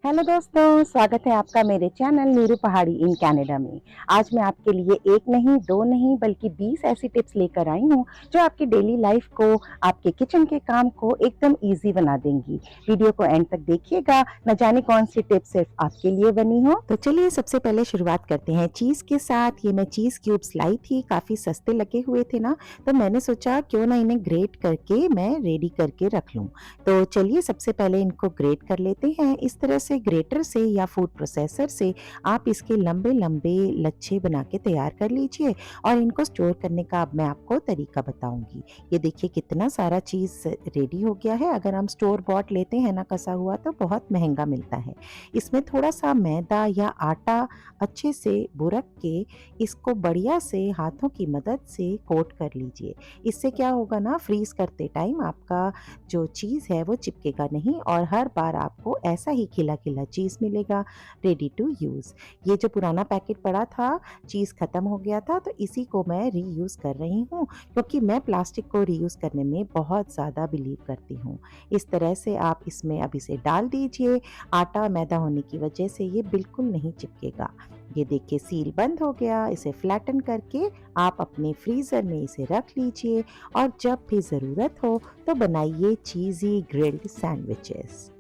Hello दोस्तों, स्वागत है आपका मेरे चैनल नीरू पहाड़ी इन कनाडा में। आज मैं आपके लिए एक नहीं, दो नहीं बल्कि 20 ऐसी टिप्स लेकर आई हूँ जो आपकी डेली लाइफ को, आपके किचन के काम को एकदम इजी बना देंगी। वीडियो को एंड तक देखिएगा, न जाने कौन सी टिप्स सिर्फ आपके लिए बनी हो। तो चलिए सबसे पहले शुरुआत करते हैं चीज़ के साथ। ये मैं चीज़ क्यूब्स लाई थी, काफ़ी सस्ते लगे हुए थे ना, तो मैंने सोचा क्यों ना इन्हें ग्रेट करके मैं रेडी करके रख लूँ। तो चलिए सबसे पहले इनको ग्रेट कर लेते हैं। इस तरह से ग्रेटर से या फूड प्रोसेसर से आप इसके लंबे लंबे लच्छे बना के तैयार कर लीजिए और इनको स्टोर करने का अब मैं आपको तरीका बताऊंगी। ये देखिए कितना सारा चीज़ रेडी हो गया है। अगर हम स्टोर बॉट लेते हैं ना कसा हुआ, तो बहुत महंगा मिलता है। इसमें थोड़ा सा मैदा या आटा अच्छे से बुरक के इसको बढ़िया से हाथों की मदद से कोट कर लीजिए। इससे क्या होगा ना, फ्रीज करते टाइम आपका जो चीज़ है वो चिपकेगा नहीं और हर बार आपको ऐसा ही खिला खिला चीज़ मिलेगा, रेडी टू यूज़। ये जो पुराना पैकेट पड़ा था, चीज़ ख़त्म हो गया था, तो इसी को मैं रीयूज़ कर रही हूँ क्योंकि मैं प्लास्टिक को रीयूज़ करने में बहुत ज़्यादा बिलीव करती हूँ। इस तरह से आप इसमें अब इसे डाल दीजिए। आटा मैदा होने की वजह से ये बिल्कुल नहीं चिपकेगा। ये देखिए सील बंद हो गया। इसे फ्लैटन करके आप अपने फ्रीज़र में इसे रख लीजिए और जब भी ज़रूरत हो तो बनाइए चीज़ी ग्रिल्ड सैंडविचेस।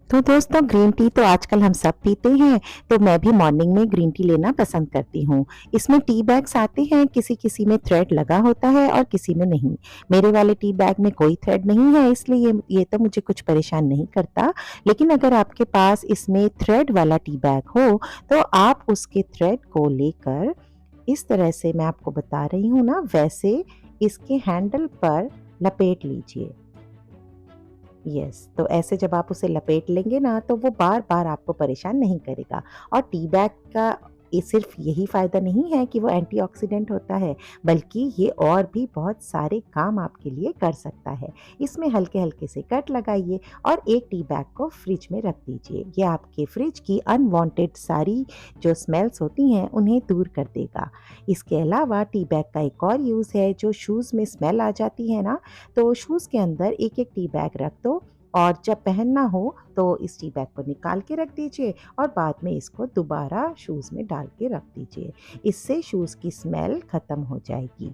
तो दोस्तों, ग्रीन टी तो आजकल हम सब पीते हैं, तो मैं भी मॉर्निंग में ग्रीन टी लेना पसंद करती हूँ। इसमें टी बैग्स आते हैं, किसी-किसी में थ्रेड लगा होता है और किसी में नहीं। मेरे वाले टी बैग में कोई थ्रेड नहीं है, इसलिए ये तो मुझे कुछ परेशान नहीं करता। लेकिन अगर आपके पास इसमें थ्रेड वाला टी बैग हो, तो आप उसके थ्रेड को लेकर इस तरह से मैं आपको बता रही हूँ ना, वैसे इसके हैंडल पर लपेट लीजिए। यस, तो ऐसे जब आप उसे लपेट लेंगे ना, तो वो बार-बार आपको परेशान नहीं करेगा। और टी बैग का ये सिर्फ़ यही फ़ायदा नहीं है कि वो एंटीऑक्सीडेंट होता है, बल्कि ये और भी बहुत सारे काम आपके लिए कर सकता है। इसमें हल्के-हल्के से कट लगाइए और एक टी बैग को फ्रिज में रख दीजिए। ये आपके फ्रिज की अनवांटेड सारी जो स्मेल्स होती हैं, उन्हें दूर कर देगा। इसके अलावा टी बैग का एक और यूज़ है, जो शूज़ में स्मेल आ जाती है ना, तो शूज़ के अंदर एक-एक टी बैग रख दो और जब पहनना हो तो इस टी बैग को निकाल के रख दीजिए और बाद में इसको दोबारा शूज़ में डाल के रख दीजिए। इससे शूज़ की स्मेल ख़त्म हो जाएगी।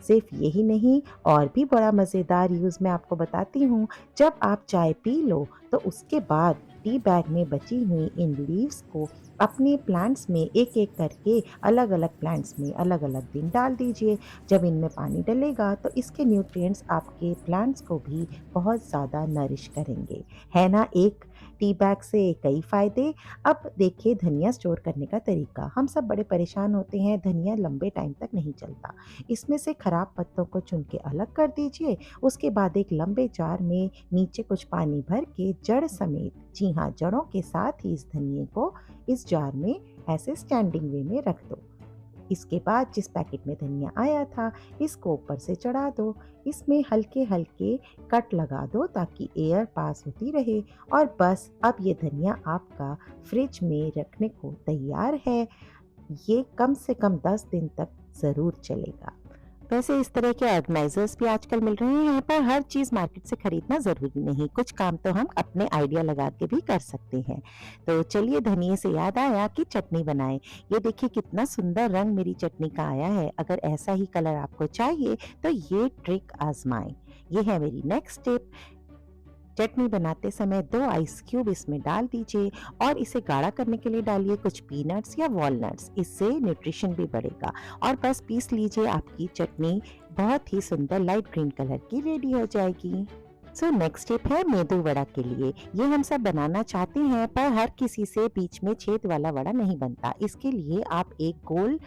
सिर्फ यही नहीं, और भी बड़ा मज़ेदार यूज़ मैं आपको बताती हूँ। जब आप चाय पी लो तो उसके बाद टी बैग में बची हुई इन लीव्स को अपने प्लांट्स में एक-एक करके अलग-अलग प्लांट्स में अलग-अलग दिन डाल दीजिए। जब इनमें पानी डलेगा तो इसके न्यूट्रिएंट्स आपके प्लांट्स को भी बहुत ज़्यादा नरिश करेंगे। है ना, एक टी बैग से कई फ़ायदे। अब देखिए धनिया स्टोर करने का तरीका। हम सब बड़े परेशान होते हैं, धनिया लंबे टाइम तक नहीं चलता। इसमें से खराब पत्तों को चुन के अलग कर दीजिए। उसके बाद एक लंबे जार में नीचे कुछ पानी भर के जड़ समेत, जी हाँ, जड़ों के साथ ही इस धनिए को इस जार में ऐसे स्टैंडिंग वे में रख दो। इसके बाद जिस पैकेट में धनिया आया था, इसको ऊपर से चढ़ा दो। इसमें हल्के-हल्के कट लगा दो ताकि एयर पास होती रहे और बस अब ये धनिया आपका फ्रिज में रखने को तैयार है। ये कम से कम 10 दिन तक ज़रूर चलेगा। वैसे इस तरह के ऑर्गेनाइज़र्स भी आजकल मिल रहे हैं, पर हर चीज़ मार्केट से खरीदना ज़रूरी नहीं। कुछ काम तो हम अपने आइडिया लगा के भी कर सकते हैं। तो चलिए धनिये से याद आया कि चटनी बनाएँ। ये देखिए कितना सुंदर रंग मेरी चटनी का आया है। अगर ऐसा ही कलर आपको चाहिए तो ये ट्रिक आज़माएँ। ये है मेरी नेक्स्ट टिप। चटनी बनाते समय 2 आइस क्यूब इसमें डाल दीजिए और इसे गाढ़ा करने के लिए डालिए कुछ पीनट्स या वॉलनट्स। इससे न्यूट्रिशन भी बढ़ेगा और बस पीस लीजिए, आपकी चटनी बहुत ही सुंदर लाइट ग्रीन कलर की रेडी हो जाएगी। सो नेक्स्ट टिप है मेदू वड़ा के लिए। ये हम सब बनाना चाहते हैं, पर हर किसी से बीच में छेद वाला वड़ा नहीं बनता। इसके लिए आप एक गोल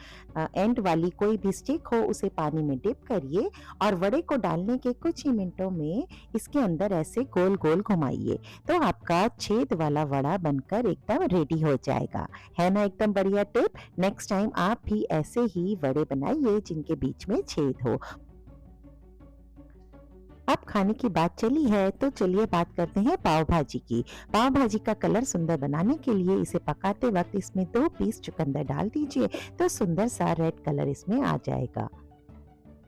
एंड वाली कोई भी स्टिक हो, उसे पानी में डिप करिए और वड़े को डालने के कुछ ही मिनटों में इसके अंदर ऐसे गोल गोल घुमाइए, तो आपका छेद वाला वड़ा बनकर एकदम रेडी हो जाएगा। है ना एकदम बढ़िया टिप। नेक्स्ट टाइम आप भी ऐसे ही वड़े बनाइए जिनके बीच में छेद हो। अब खाने की बात चली है तो चलिए बात करते हैं पाव भाजी की। पाव भाजी का कलर सुंदर बनाने के लिए इसे पकाते वक्त इसमें 2 पीस चुकंदर डाल दीजिए, तो सुंदर सा रेड कलर इसमें आ जाएगा।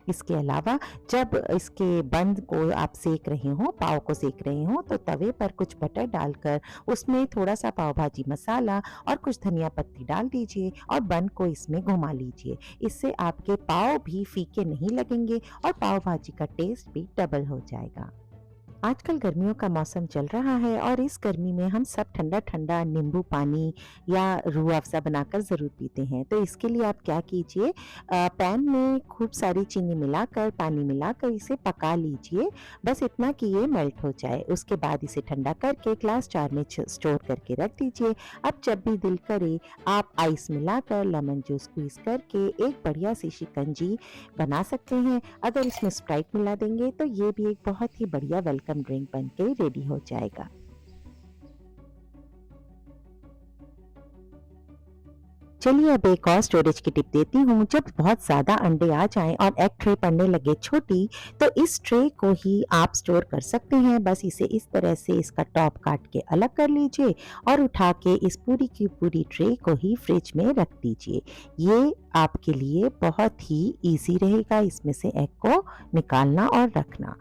इसके अलावा जब इसके बंद को आप सेक रहे हो, पाव को सेक रहे हो, तो तवे पर कुछ बटर डालकर उसमें थोड़ा-सा पाव भाजी मसाला और कुछ धनिया पत्ती डाल दीजिए और बन को इसमें घुमा लीजिए। इससे आपके पाव भी फीके नहीं लगेंगे और पाव भाजी का टेस्ट भी डबल हो जाएगा। आजकल गर्मियों का मौसम चल रहा है और इस गर्मी में हम सब ठंडा-ठंडा नींबू पानी या रूह अफ़ज़ा बनाकर ज़रूर पीते हैं। तो इसके लिए आप क्या कीजिए, पैन में खूब सारी चीनी मिलाकर, पानी मिलाकर इसे पका लीजिए। बस इतना कि ये मेल्ट हो जाए। उसके बाद इसे ठंडा करके ग्लास जार में स्टोर करके रख दीजिए। अब जब भी दिल करे आप आइस मिलाकर, लेमन जूस स्क्वीज़ करके एक बढ़िया सी शिकंजी बना सकते हैं। अगर इसमें स्प्राइट मिला देंगे तो ये भी एक बहुत ही बढ़िया वेलकम ड्रिंक बनके रेडी हो जाएगा। चलिए अब एक और स्टोरेज की टिप देती हूँ। जब बहुत ज़्यादा अंडे आ जाएँ और एग ट्रे पड़ने लगे छोटी, तो इस ट्रे को ही आप स्टोर कर सकते हैं। बस इसे इस तरह से इसका टॉप काट के अलग कर लीजिए और उठा के इस पूरी की पूरी ट्रे को ही फ्रिज में रख दीजिए। ये आपके लिए बहुत ही ईज़ी रहेगा इसमें से एग को निकालना और रखना।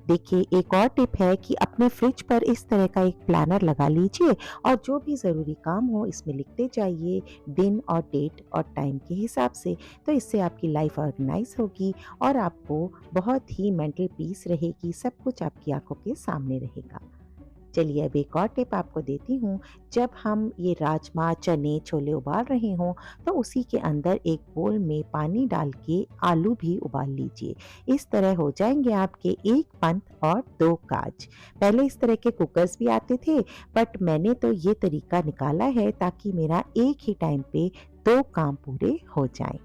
देखिए एक और टिप है कि अपने फ्रिज पर इस तरह का एक प्लानर लगा लीजिए और जो भी ज़रूरी काम हो इसमें लिखते जाइए, दिन और डेट और टाइम के हिसाब से। तो इससे आपकी लाइफ ऑर्गेनाइज होगी और आपको बहुत ही मेंटल पीस रहेगी, सब कुछ आपकी आंखों के सामने रहेगा। चलिए अब एक और टिप आपको देती हूँ। जब हम ये राजमा, चने, छोले उबाल रहे हों, तो उसी के अंदर एक बोल में पानी डाल के आलू भी उबाल लीजिए। इस तरह हो जाएँगे आपके 1 पंथ और 2 काज। पहले इस तरह के कुकर्स भी आते थे, बट मैंने तो ये तरीका निकाला है ताकि मेरा एक ही टाइम पे 2 काम पूरे हो जाएँ।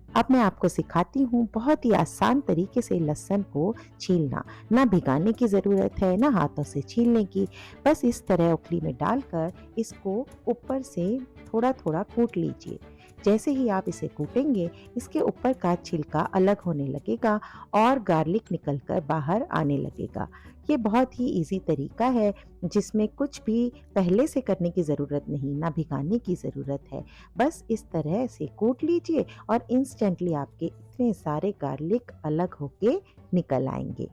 अब मैं आपको सिखाती हूँ बहुत ही आसान तरीके से लहसुन को छीलना। ना भिगाने की ज़रूरत है, ना हाथों से छीलने की। बस इस तरह उखली में डालकर इसको ऊपर से थोड़ा-थोड़ा कूट लीजिए। जैसे ही आप इसे कूटेंगे, इसके ऊपर का छिलका अलग होने लगेगा और गार्लिक निकल कर बाहर आने लगेगा। ये बहुत ही ईज़ी तरीका है जिसमें कुछ भी पहले से करने की ज़रूरत नहीं, ना भिगाने की ज़रूरत है। बस इस तरह से कूट लीजिए और इंस्टेंटली आपके इतने सारे गार्लिक अलग होके निकल आएँगे।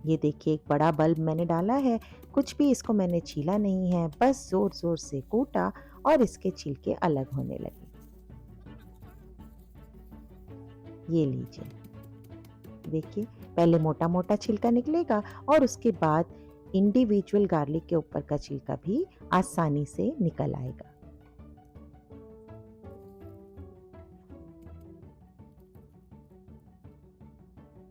ये देखिए एक बड़ा बल्ब मैंने डाला है, कुछ भी इसको मैंने छीला नहीं है, बस ज़ोर-ज़ोर से कूटा और इसके छिलके अलग होने लगे। ये लीजिए, देखिए पहले मोटा-मोटा छिलका निकलेगा और उसके बाद इंडिविजुअल गार्लिक के ऊपर का छिलका भी आसानी से निकल आएगा।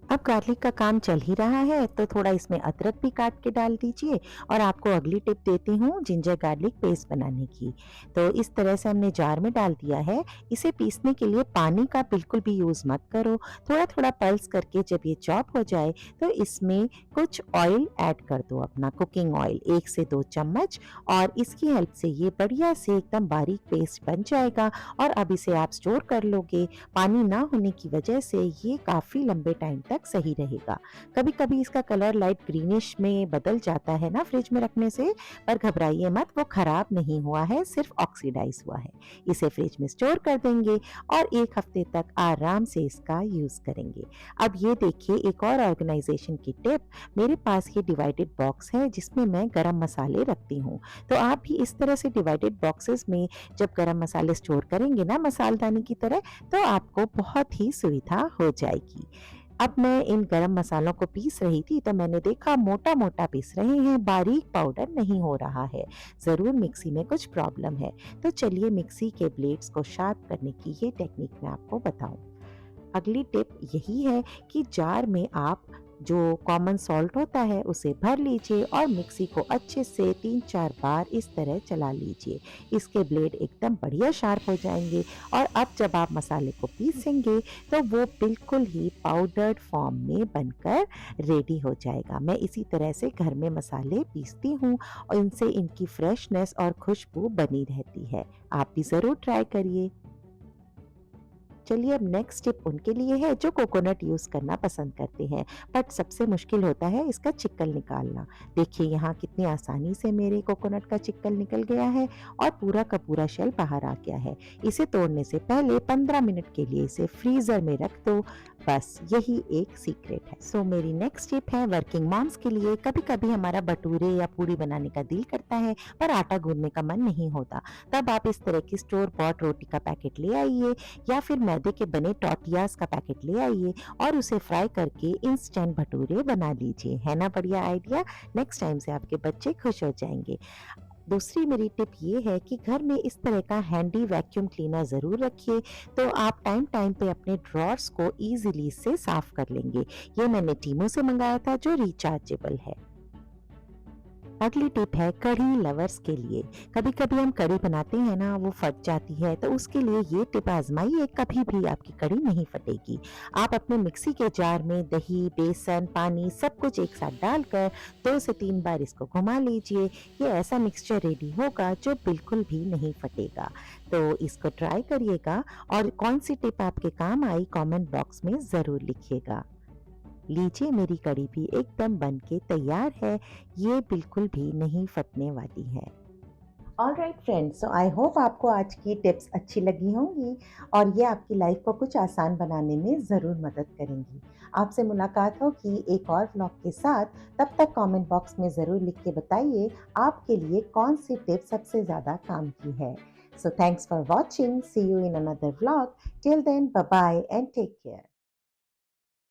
अब गार्लिक का काम चल ही रहा है तो थोड़ा इसमें अदरक भी काट के डाल दीजिए और आपको अगली टिप देती हूँ जिंजर गार्लिक पेस्ट बनाने की। तो इस तरह से हमने जार में डाल दिया है। इसे पीसने के लिए पानी का बिल्कुल भी यूज़ मत करो। थोड़ा-थोड़ा पल्स करके जब ये चॉप हो जाए तो इसमें कुछ ऑयल ऐड कर दो, अपना कुकिंग ऑयल 1 से 2 चम्मच, और इसकी हेल्प से ये बढ़िया से एकदम बारीक पेस्ट बन जाएगा और अब इसे आप स्टोर कर लोगे। पानी ना होने की वजह से ये काफ़ी लंबे टाइम तक सही रहेगा। कभी-कभी इसका कलर लाइट ग्रीनिश में बदल जाता है ना फ्रिज में रखने से, पर घबराइए मत, वो खराब नहीं हुआ है, सिर्फ ऑक्सीडाइज हुआ है। इसे फ्रिज में स्टोर कर देंगे और 1 हफ्ते तक आराम से इसका यूज़ करेंगे। अब ये देखिए एक और ऑर्गेनाइजेशन की टिप। मेरे पास ये डिवाइडेड बॉक्स है जिसमें मैं गरम मसाले रखती हूँ। तो आप भी इस तरह से डिवाइडेड बॉक्सेस में जब गरम मसाले स्टोर करेंगे ना मसालदानी की तरह, तो आपको बहुत ही सुविधा हो जाएगी। अब मैं इन गरम मसालों को पीस रही थी तो मैंने देखा मोटा-मोटा पीस रहे हैं, बारीक पाउडर नहीं हो रहा है। ज़रूर मिक्सी में कुछ प्रॉब्लम है। तो चलिए मिक्सी के ब्लेड्स को शार्प करने की ये टेक्निक मैं आपको बताऊँ। अगली टिप यही है कि जार में आप जो कॉमन सॉल्ट होता है उसे भर लीजिए और मिक्सी को अच्छे से 3-4 बार इस तरह चला लीजिए। इसके ब्लेड एकदम बढ़िया शार्प हो जाएंगे और अब जब आप मसाले को पीसेंगे तो वो बिल्कुल ही पाउडर्ड फॉर्म में बनकर रेडी हो जाएगा। मैं इसी तरह से घर में मसाले पीसती हूँ और इनसे इनकी फ्रेशनेस और खुशबू बनी रहती है। आप भी ज़रूर ट्राई करिए। चलिए अब नेक्स्ट टिप उनके लिए है जो कोकोनट यूज़ करना पसंद करते हैं, बट सबसे मुश्किल होता है इसका चिक्कल निकालना। देखिए यहाँ कितनी आसानी से मेरे कोकोनट का चिक्कल निकल गया है और पूरा का पूरा शेल बाहर आ गया है। इसे तोड़ने से पहले 15 मिनट के लिए इसे फ्रीज़र में रख दो। बस यही एक सीक्रेट है। सो मेरी नेक्स्ट टिप है वर्किंग मॉम्स के लिए। कभी-कभी हमारा भटूरे या पूड़ी बनाने का दिल करता है पर आटा गूंदने का मन नहीं होता। तब आप इस तरह की स्टोर बॉट रोटी का पैकेट ले आइए या फिर मैदे के बने टॉर्टियाज का पैकेट ले आइए और उसे फ्राई करके इंस्टेंट भटूरे बना लीजिए। है ना बढ़िया आइडिया? नेक्स्ट टाइम से आपके बच्चे खुश हो जाएंगे। दूसरी मेरी टिप ये है कि घर में इस तरह का हैंडी वैक्यूम क्लीनर ज़रूर रखिए, तो आप टाइम टाइम पे अपने ड्रॉर्स को ईज़िली से साफ़ कर लेंगे। ये मैंने टीमू से मंगाया था जो रिचार्जेबल है। अगली टिप है कढ़ी लवर्स के लिए। कभी-कभी हम कढ़ी बनाते हैं ना, वो फट जाती है, तो उसके लिए ये टिप आज़माइए, कभी भी आपकी कढ़ी नहीं फटेगी। आप अपने मिक्सी के जार में दही, बेसन, पानी सब कुछ एक साथ डालकर 2 से 3 बार इसको घुमा लीजिए। ये ऐसा मिक्सचर रेडी होगा जो बिल्कुल भी नहीं फटेगा। तो इसको ट्राई करिएगा और कौन-सी टिप आपके काम आई कमेंट बॉक्स में ज़रूर लिखिएगा। लीजिए मेरी कढ़ी भी एकदम बन के तैयार है, ये बिल्कुल भी नहीं फटने वाली है। Alright friends, so I hope आपको आज की टिप्स अच्छी लगी होंगी और ये आपकी लाइफ को कुछ आसान बनाने में ज़रूर मदद करेंगी। आपसे मुलाकात होगी एक और व्लॉग के साथ, तब तक कमेंट बॉक्स में ज़रूर लिख के बताइए आपके लिए कौन सी टिप सबसे ज़्यादा काम की है। So thanks for watching, see you in another vlog, till then bye bye and take care.